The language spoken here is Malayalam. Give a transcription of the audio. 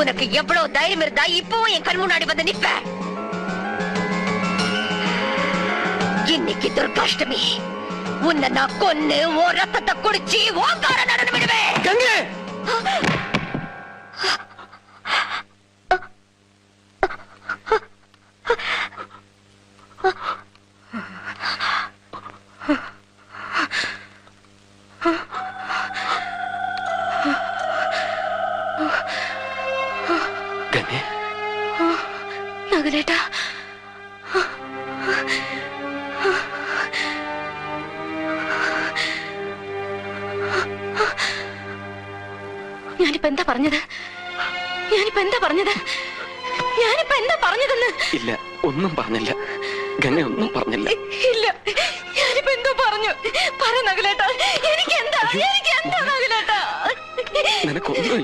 உனக்கு எவ்வளவு தைரியம் இருந்தா இப்பவும் என் கண் முன்னாடி வந்து நிப்ப? இன்னைக்கு துர்காஷ்டமி, உன்னை நான் கொன்னு ஓ ரத்தத்தை குடிச்சு ஓங்கார நடனம் விடுவேன். கங்கை ഗംഗേ നകുലേട്ടാ, ഞാനിപ്പോ എന്താ പറഞ്ഞത്? ഇല്ല, ഒന്നും പറഞ്ഞില്ല ഗംഗ, ഒന്നും പറഞ്ഞില്ല. ഇല്ല, ഞാനിപ്പോ എന്തോ പറഞ്ഞു. പറ നകുലേട്ടാ, എനിക്ക് എന്താ നകുലേട്ടാ? നിനക്കൊന്നും